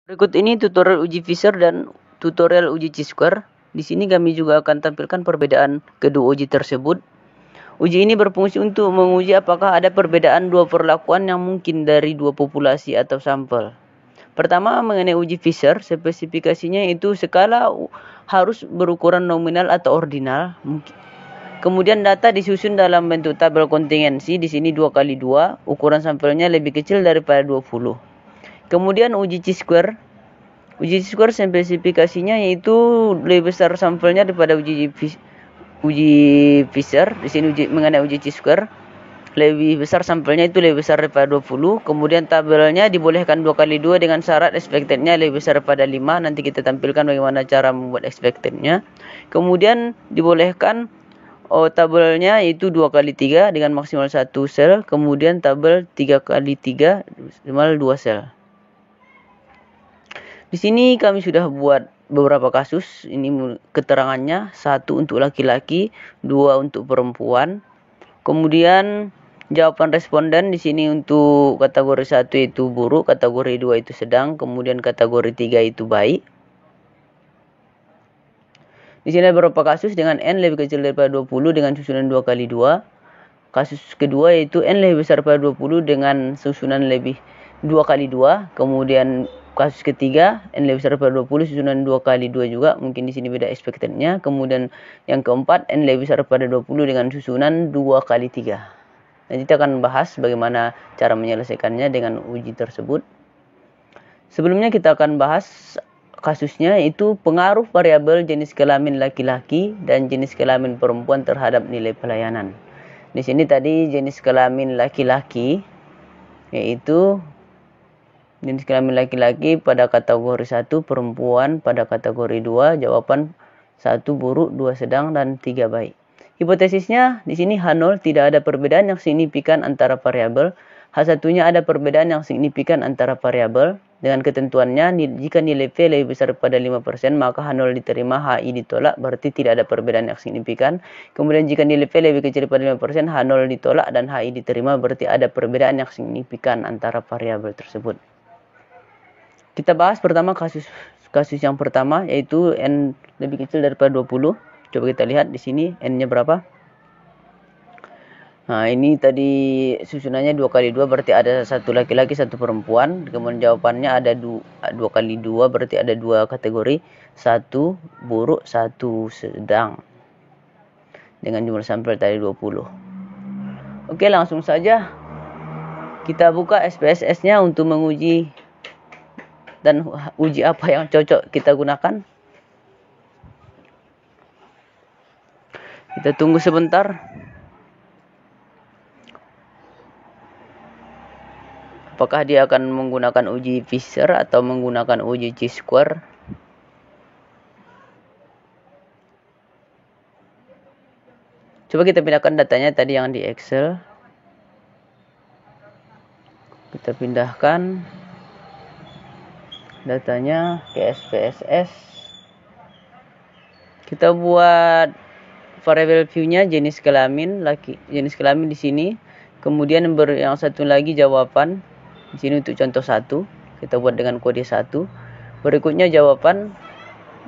Berikut ini tutorial uji Fisher dan tutorial uji chi-square. Di sini kami juga akan tampilkan perbedaan kedua uji tersebut. Uji ini berfungsi untuk menguji apakah ada perbedaan dua perlakuan yang mungkin dari dua populasi atau sampel. Pertama, mengenai uji Fisher, spesifikasinya itu skala harus berukuran nominal atau ordinal. Kemudian data disusun dalam bentuk tabel kontingensi, di sini 2x2, ukuran sampelnya lebih kecil daripada 20. Kemudian uji chi-square. Uji chi-square spesifikasinya yaitu lebih besar sampelnya daripada uji Fisher. Di sini mengenai uji chi-square, lebih besar sampelnya itu lebih besar daripada 20. Kemudian tabelnya dibolehkan 2x2 dengan syarat expectednya lebih besar daripada 5. Nanti kita tampilkan bagaimana cara membuat expectednya. Kemudian dibolehkan tabelnya itu 2x3 dengan maksimal 1 sel. Kemudian tabel 3x3 minimal 2 sel. Di sini kami sudah buat beberapa kasus. Ini keterangannya, 1 untuk laki-laki, 2 untuk perempuan. Kemudian jawaban responden di sini untuk kategori 1 itu buruk, kategori 2 itu sedang, kemudian kategori 3 itu baik. Di sini ada beberapa kasus dengan N lebih kecil daripada 20 dengan susunan 2x2. Kasus kedua yaitu N lebih besar daripada 20 dengan susunan lebih 2x2. Kemudian kasus ketiga N lebih besar daripada 20 susunan 2x2 juga. Mungkin di sini beda expectednya. Kemudian yang keempat N lebih besar daripada 20 dengan susunan 2x3. Nanti kita akan bahas bagaimana cara menyelesaikannya dengan uji tersebut. Sebelumnya kita akan bahas kasusnya, itu pengaruh variabel jenis kelamin laki-laki dan jenis kelamin perempuan terhadap nilai pelayanan. Di sini tadi jenis kelamin laki-laki, yaitu jenis kelamin laki-laki pada kategori 1, perempuan pada kategori 2, jawaban 1 buruk, 2 sedang, dan 3 baik. Hipotesisnya di sini H0 tidak ada perbedaan yang signifikan antara variabel. H1-nya ada perbedaan yang signifikan antara variabel. Dengan ketentuannya, jika nilai P lebih besar daripada 5%, maka H0 diterima, HI ditolak, berarti tidak ada perbedaan yang signifikan. Kemudian jika nilai P lebih kecil daripada 5%, H0 ditolak dan HI diterima, berarti ada perbedaan yang signifikan antara variabel tersebut. Kita bahas pertama kasus yang pertama, yaitu N lebih kecil daripada 20. Coba kita lihat di sini N-nya berapa. Nah, ini tadi susunannya 2x2, berarti ada 1 laki-laki, 1 perempuan. Kemudian jawabannya ada 2x2, berarti ada 2 kategori, 1 buruk, 1 sedang. Dengan jumlah sampel tadi 20. Oke, langsung saja kita buka SPSS-nya untuk menguji dan uji apa yang cocok kita gunakan. Kita tunggu sebentar. Apakah dia akan menggunakan uji Fisher atau menggunakan uji chi-square? Coba kita pindahkan datanya tadi yang di Excel. Kita pindahkan datanya ke SPSS. Kita buat variable view-nya jenis kelamin di sini. Kemudian yang satu lagi jawaban. Di sini untuk contoh 1, kita buat dengan kode 1. Berikutnya jawaban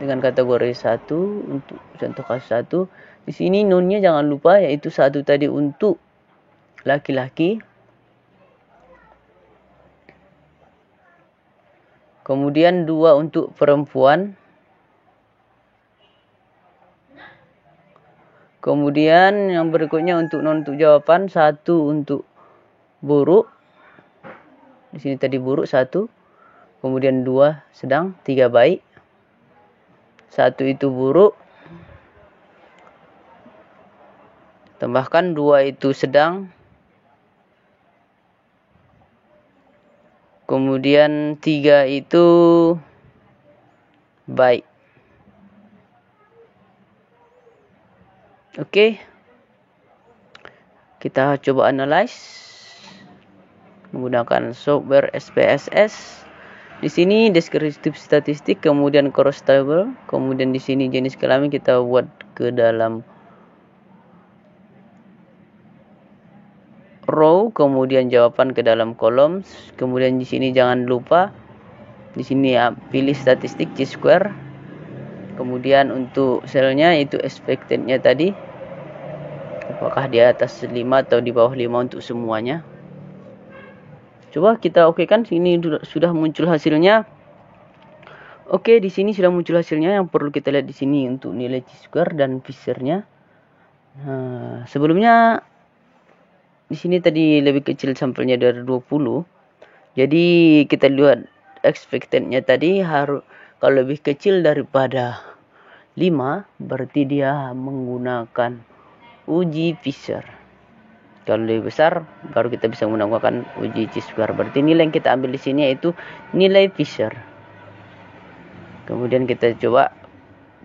dengan kategori 1 untuk contoh kasus 1. Di sini nunnya jangan lupa, yaitu 1 tadi untuk laki-laki. Kemudian 2 untuk perempuan. Kemudian yang berikutnya untuk jawaban 1 untuk buruk. Di sini tadi buruk 1. Kemudian 2 sedang, 3 baik. 1 itu buruk. Tambahkan 2 itu sedang. Kemudian 3 itu baik. Oke. Kita coba analyze menggunakan software SPSS. Di sini deskriptif statistik, kemudian cross table, kemudian di sini jenis kelamin kita buat ke dalam row, kemudian jawaban ke dalam kolom. Kemudian di sini jangan lupa Di sini ya, pilih statistik chi-square. Kemudian untuk selnya itu expectednya tadi, apakah di atas 5 atau di bawah 5 untuk semuanya. Coba kita okekan, sini sudah muncul hasilnya. Oke, di sini sudah muncul hasilnya. Yang perlu kita lihat di sini untuk nilai chi-square dan Fisher-nya. Nah, sebelumnya di sini tadi lebih kecil sampelnya dari 20. Jadi kita lihat expectednya tadi harus kalau lebih kecil daripada 5 berarti dia menggunakan uji Fisher. Kalau lebih besar baru kita bisa menggunakan uji chi-square. Berarti nilai yang kita ambil di sini yaitu nilai Fisher. Kemudian kita coba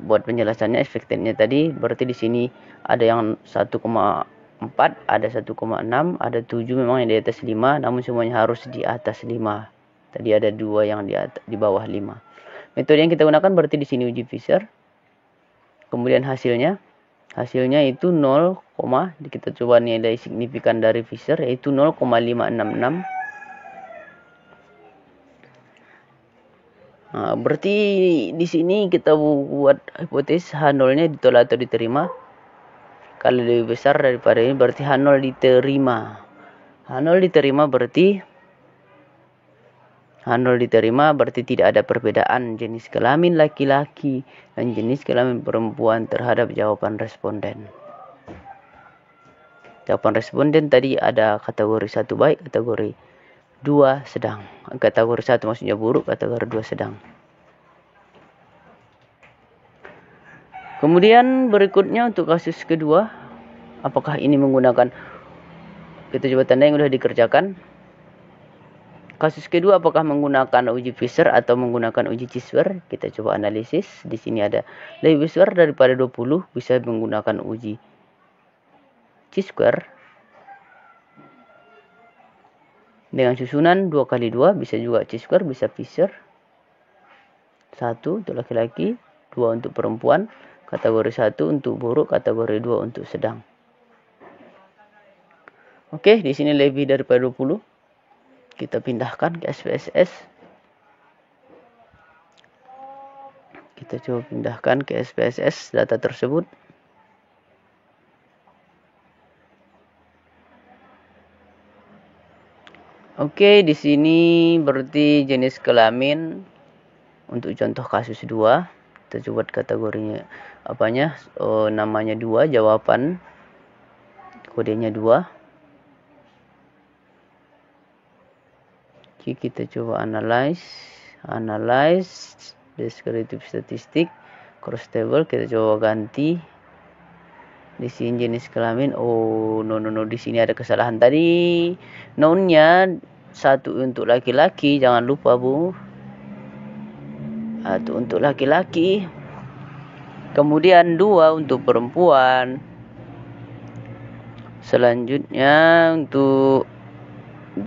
buat penjelasannya expectednya tadi. Berarti di sini ada yang 1,4, ada 1,6, ada 7 memang yang di atas 5, namun semuanya harus di atas 5. Tadi ada 2 yang di bawah 5. Metode yang kita gunakan berarti di sini uji Fisher. Kemudian hasilnya itu 0, kita coba nilai signifikan dari Fisher yaitu 0,566. Nah, berarti di sini kita buat hipotesis H0-nya ditolak atau diterima. Kalau lebih besar daripada ini berarti H0 diterima. H0 diterima berarti tidak ada perbedaan jenis kelamin laki-laki dan jenis kelamin perempuan terhadap jawaban responden. Jawaban responden tadi ada kategori 1 baik, kategori 2 sedang. Kategori 1 maksudnya buruk, kategori 2 sedang. Kemudian berikutnya untuk kasus kedua, apakah ini menggunakan, kita coba tanda yang sudah dikerjakan. Kasus kedua apakah menggunakan uji Fisher atau menggunakan uji chi-square? Kita coba analisis. Di sini ada lebih besar daripada 20 bisa menggunakan uji chi-square. Dengan susunan 2 kali 2 bisa juga chi-square, bisa Fisher. 1 untuk laki-laki, 2 untuk perempuan, kategori 1 untuk buruk, kategori 2 untuk sedang. Oke, di sini lebih daripada 20. Kita pindahkan ke SPSS. Kita coba pindahkan ke SPSS data tersebut. Oke, di sini berarti jenis kelamin untuk contoh kasus 2. Kita coba kategorinya namanya 2, jawaban kodenya 2. Oke, kita coba analyze descriptive statistik, cross table, kita coba ganti. Di sini jenis kelamin, di sini ada kesalahan tadi. Noun-nya 1 untuk laki-laki, jangan lupa Bu. 1 untuk laki-laki. Kemudian 2 untuk perempuan. Selanjutnya untuk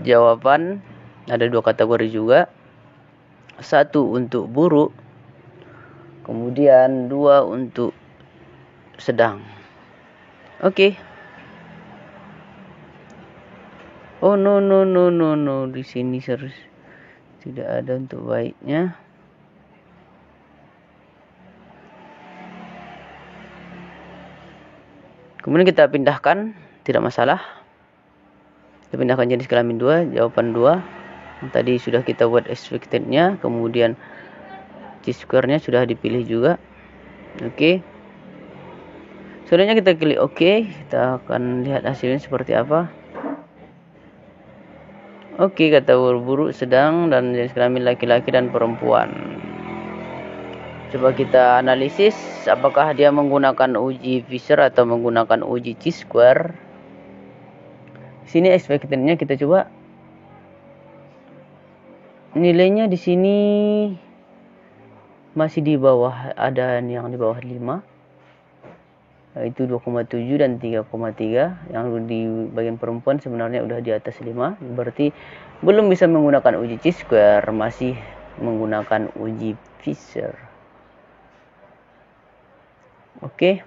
jawaban ada 2 kategori juga. 1 untuk buruk. Kemudian 2 untuk sedang. Oke. Oh no. Di sini harus tidak ada untuk baiknya. Kemudian kita pindahkan, tidak masalah. Kita pindahkan jenis kelamin 2, jawaban 2. Tadi sudah kita buat expected-nya, kemudian chi-square-nya sudah dipilih juga. Oke. Selanjutnya kita klik OK. Kita akan lihat hasilnya seperti apa. Oke, kategori buruk, sedang, dan jenis kelamin laki-laki dan perempuan. Coba kita analisis apakah dia menggunakan uji Fisher atau menggunakan uji chi-square. Sini expected-nya kita coba. Nilainya di sini masih di bawah, ada yang di bawah 5. Itu 2,7 dan 3,3. Yang di bagian perempuan sebenarnya udah di atas 5. Berarti belum bisa menggunakan uji chi-square, masih menggunakan uji Fisher. Oke.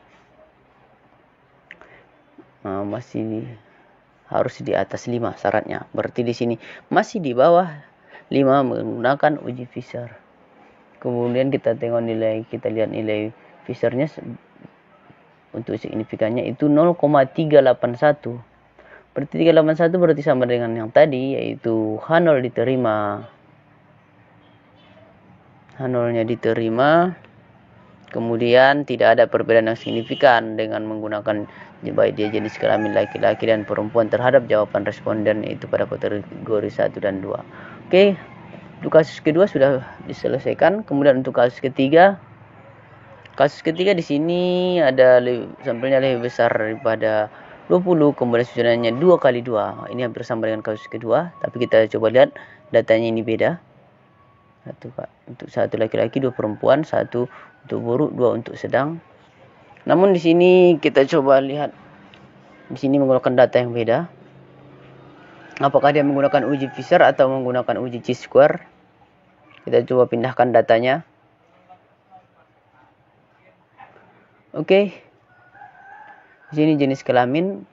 Masih harus di atas 5 syaratnya. Berarti di sini masih di bawah 5 menggunakan uji Fisher. Kemudian kita tengok nilai, kita lihat nilai Fishernya untuk signifikannya itu 0,381. Berarti 381 berarti sama dengan yang tadi, yaitu H0 diterima. H0-nya diterima. Kemudian tidak ada perbedaan yang signifikan dengan menggunakan baik dia jenis kelamin laki-laki dan perempuan terhadap jawaban responden, yaitu pada kategori 1 dan 2. Oke, untuk kasus kedua sudah diselesaikan. Kemudian untuk kasus ketiga di sini ada sampelnya lebih besar daripada 20, kemudian susunannya 2 kali 2. Ini hampir sama dengan kasus kedua, tapi kita coba lihat datanya ini beda. Untuk 1 laki-laki, 2 perempuan, 1 untuk buruk, 2 untuk sedang. Namun di sini kita coba lihat, di sini menggunakan data yang beda. Apakah dia menggunakan uji Fisher atau menggunakan uji chi-square? Kita coba pindahkan datanya. Oke. Di sini jenis kelamin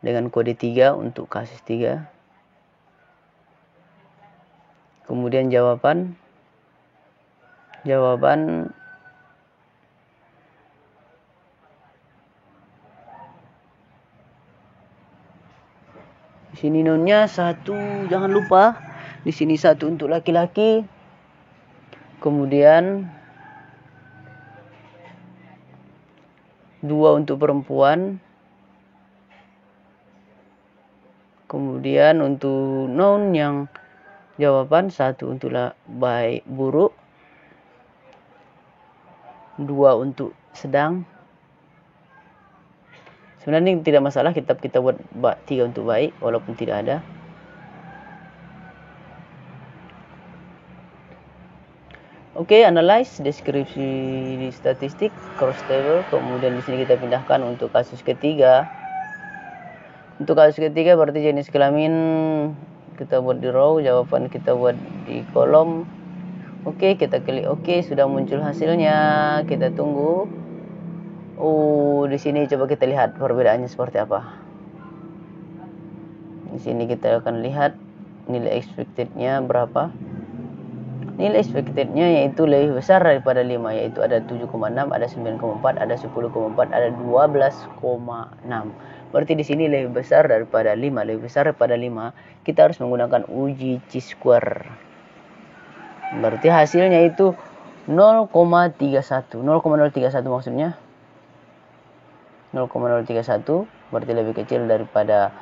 dengan kode 3 untuk kasus 3. Kemudian jawaban di sini nonnya 1, jangan lupa. Di sini 1 untuk laki-laki. Kemudian 2 untuk perempuan. Kemudian untuk noun yang jawaban 1 untuk baik buruk, 2 untuk sedang. Sebenarnya ini tidak masalah, kita buat 3 untuk baik walaupun tidak ada. Oke, analyze, deskripsi di statistik, cross table. Kemudian di sini kita pindahkan untuk kasus ketiga. Untuk kasus ketiga berarti jenis kelamin kita buat di row, jawaban kita buat di kolom. Oke, kita klik oke, sudah muncul hasilnya. Kita tunggu. Di sini coba kita lihat perbedaannya seperti apa. Di sini kita akan lihat nilai expected-nya berapa. Nilai expected-nya yaitu lebih besar daripada 5, yaitu ada 7,6, ada 9,4, ada 10,4, ada 12,6. Berarti di sini lebih besar daripada 5, lebih besar daripada 5. Kita harus menggunakan uji chi-square. Berarti hasilnya itu 0,31. 0,031 maksudnya 0,031 berarti lebih kecil daripada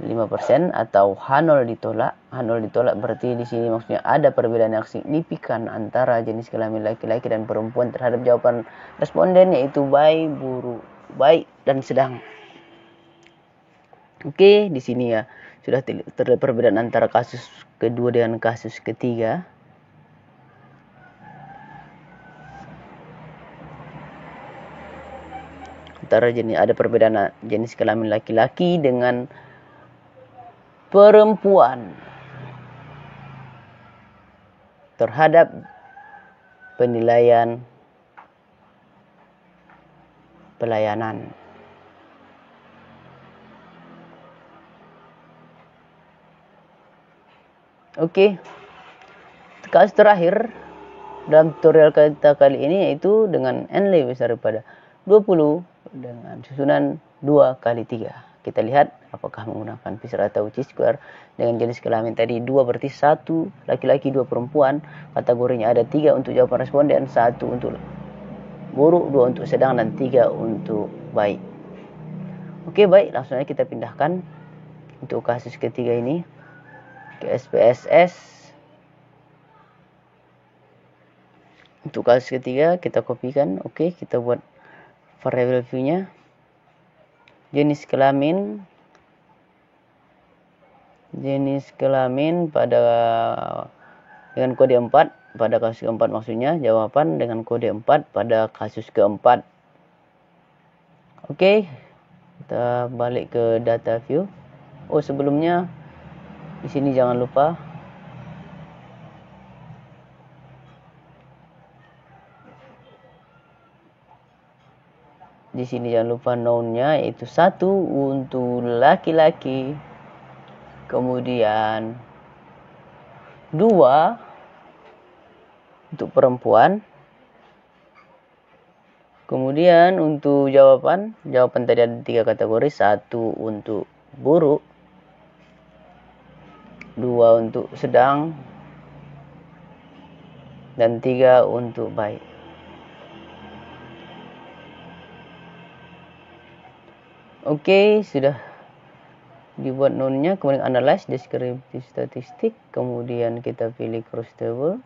5% atau H0 ditolak. H0 ditolak berarti di sini maksudnya ada perbedaan yang signifikan antara jenis kelamin laki-laki dan perempuan terhadap jawaban responden, yaitu baik, buruk, baik dan sedang. Oke, di sini ya sudah terlihat perbedaan antara kasus kedua dengan kasus ketiga. Antara ada perbedaan jenis kelamin laki-laki dengan perempuan terhadap penilaian pelayanan. Oke, kasus terakhir dalam tutorial kita kali ini yaitu dengan n lebih besar daripada 20 dengan susunan 2 kali 3. Kita lihat apakah menggunakan Fisher atau chi-square. Dengan jenis kelamin tadi 2 berarti 1 laki-laki, 2 perempuan. Kategorinya ada 3 untuk jawaban responden, 1 untuk buruk, 2 untuk sedang, dan 3 untuk baik. Oke, baik, langsung aja kita pindahkan untuk kasus ketiga ini ke SPSS. Untuk kasus ketiga kita kopikan. Oke, kita buat variable view-nya. Jenis kelamin pada dengan kode 4 pada kasus keempat, maksudnya jawaban dengan kode 4 pada kasus keempat. Oke, kita balik ke data view. Sebelumnya di sini jangan lupa noun-nya yaitu 1 untuk laki-laki, kemudian 2 untuk perempuan. Kemudian untuk jawaban tadi ada 3 kategori. 1 untuk buruk, 2 untuk sedang, dan 3 untuk baik. Oke, sudah dibuat nonnya, kemudian analyze, deskriptif statistik, kemudian kita pilih cross table.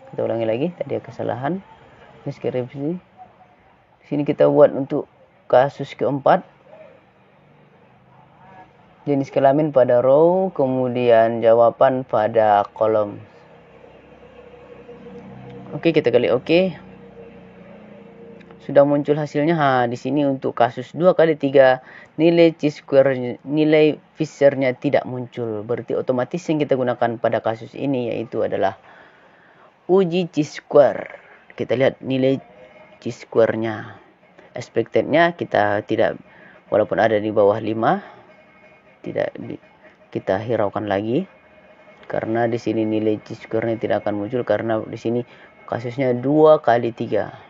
Kita ulangi lagi, tadi ada kesalahan. Deskripsi. Di sini kita buat untuk kasus keempat. Jenis kelamin pada row, kemudian jawaban pada kolom. Oke, kita klik oke. Sudah muncul hasilnya. Di sini untuk kasus 2 kali 3 nilai chi-square, nilai Fisher-nya tidak muncul. Berarti otomatis yang kita gunakan pada kasus ini yaitu adalah uji chi-square. Kita lihat nilai chi-square-nya. Expected-nya kita tidak, walaupun ada di bawah 5, tidak kita hiraukan lagi. Karena di sini nilai chi-square-nya tidak akan muncul karena di sini kasusnya 2 kali 3.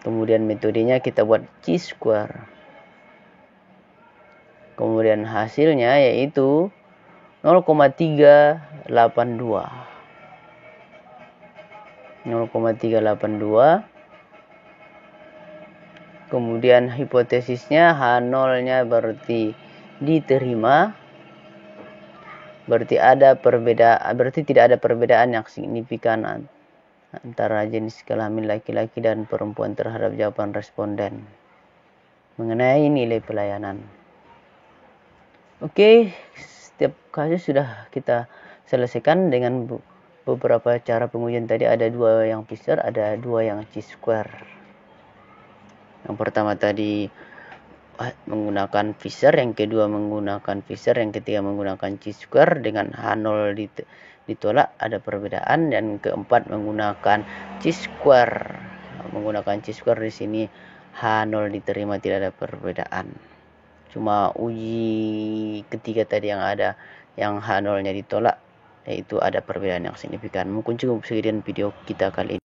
Kemudian metodenya kita buat chi-square. Kemudian hasilnya yaitu 0,382. 0,382. Kemudian hipotesisnya H0-nya berarti diterima. Berarti tidak ada perbedaan yang signifikan antara jenis kelamin laki-laki dan perempuan terhadap jawaban responden mengenai nilai pelayanan. Oke, setiap kasus sudah kita selesaikan dengan beberapa cara pengujian tadi. Ada 2 yang Fisher, ada 2 yang chi-square. Yang pertama tadi menggunakan Fisher, yang kedua menggunakan Fisher, yang ketiga menggunakan chi-square. Dengan H0 ditolak ada perbedaan, dan keempat menggunakan chi-square. Menggunakan chi-square di sini H0 diterima, tidak ada perbedaan. Cuma uji ketiga tadi yang ada yang H0-nya ditolak, yaitu ada perbedaan yang signifikan. Mungkin cukup sekian video kita kali ini.